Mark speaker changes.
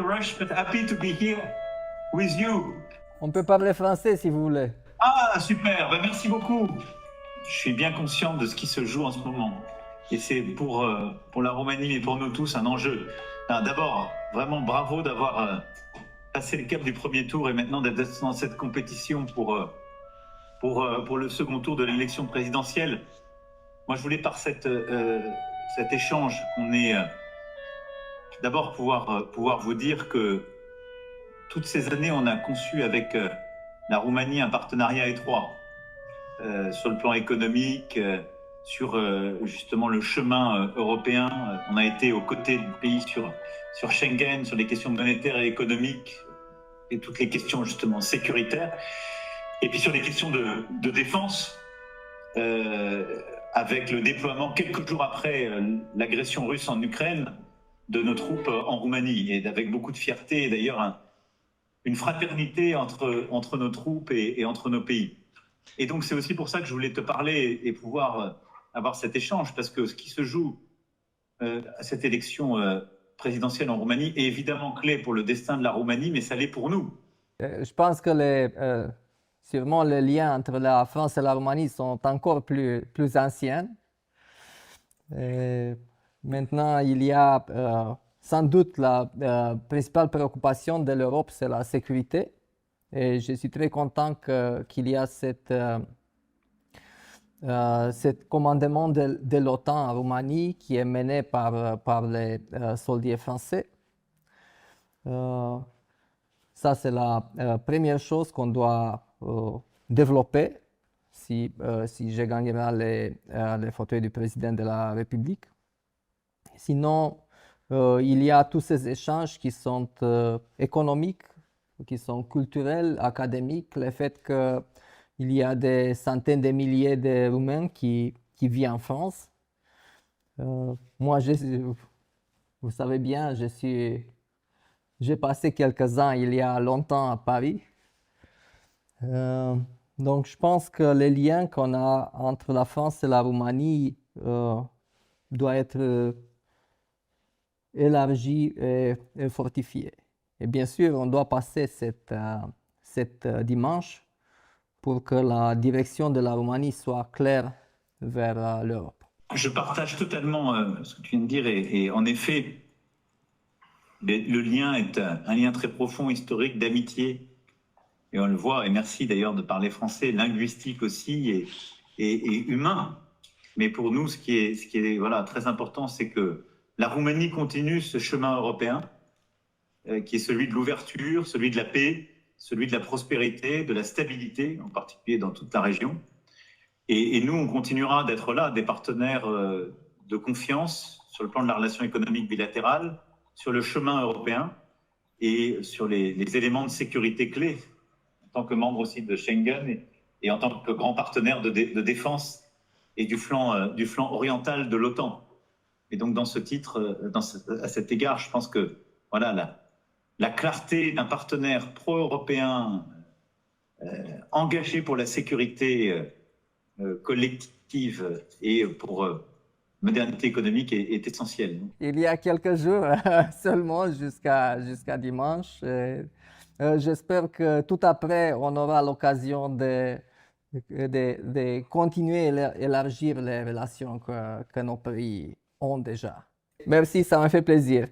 Speaker 1: rush, but happy to be here with you.
Speaker 2: On peut parler français si vous voulez.
Speaker 1: Ah, super, ben, merci beaucoup. Je suis bien conscient de ce qui se joue en ce moment. Et c'est pour la Roumanie, mais pour nous tous, un enjeu. D'abord, vraiment bravo d'avoir passé le cap du premier tour et maintenant d'être dans cette compétition pour le second tour de l'élection présidentielle. Moi, je voulais par cet échange qu'on ait d'abord pouvoir vous dire que toutes ces années, on a conçu avec la Roumanie un partenariat étroit sur le plan économique, sur justement le chemin européen. On a été aux côtés du pays sur Schengen, sur les questions monétaires et économiques et toutes les questions justement sécuritaires. Et puis sur les questions de défense, avec le déploiement quelques jours après l'agression russe en Ukraine de nos troupes en Roumanie, et avec beaucoup de fierté, et d'ailleurs une fraternité entre nos troupes et entre nos pays. Et donc c'est aussi pour ça que je voulais te parler et pouvoir avoir cet échange, parce que ce qui se joue à cette élection présidentielle en Roumanie est évidemment clé pour le destin de la Roumanie, mais ça l'est pour nous.
Speaker 2: Je pense que sûrement les liens entre la France et la Roumanie sont encore plus anciens. Maintenant, il y a sans doute la principale préoccupation de l'Europe, c'est la sécurité. Et je suis très content qu'il y a cet commandement de l'OTAN en Roumanie qui est mené par les soldats français. Ça, c'est la première chose qu'on doit développer si je gagnerai les fauteuils du président de la République. Sinon, il y a tous ces échanges qui sont économiques, qui sont culturels, académiques, le fait qu'il y a des centaines de milliers de Roumains qui vivent en France. Moi, vous savez bien, j'ai passé quelques ans il y a longtemps à Paris. Donc, je pense que les liens qu'on a entre la France et la Roumanie doivent être élargis et fortifiés. Et bien sûr, on doit passer cette dimanche pour que la direction de la Roumanie soit claire vers l'Europe.
Speaker 1: Je partage totalement ce que tu viens de dire et en effet, le lien est un lien très profond, historique, d'amitié. Et on le voit, et merci d'ailleurs de parler français, linguistique aussi et humain. Mais pour nous, ce qui est voilà, très important, c'est que la Roumanie continue ce chemin européen qui est celui de l'ouverture, celui de la paix, celui de la prospérité, de la stabilité, en particulier dans toute la région. Et nous, on continuera d'être là, des partenaires de confiance sur le plan de la relation économique bilatérale, sur le chemin européen et sur les éléments de sécurité clés, en tant que membre aussi de Schengen et en tant que grand partenaire de défense et du flanc oriental de l'OTAN. Et donc, dans ce titre, à cet égard, je pense que voilà, la clarté d'un partenaire pro-européen engagé pour la sécurité collective et pour modernité économique est essentielle.
Speaker 2: Il y a quelques jours seulement jusqu'à dimanche. J'espère que tout après, on aura l'occasion de continuer à élargir les relations que nos pays ont déjà. Merci, ça m'a fait plaisir.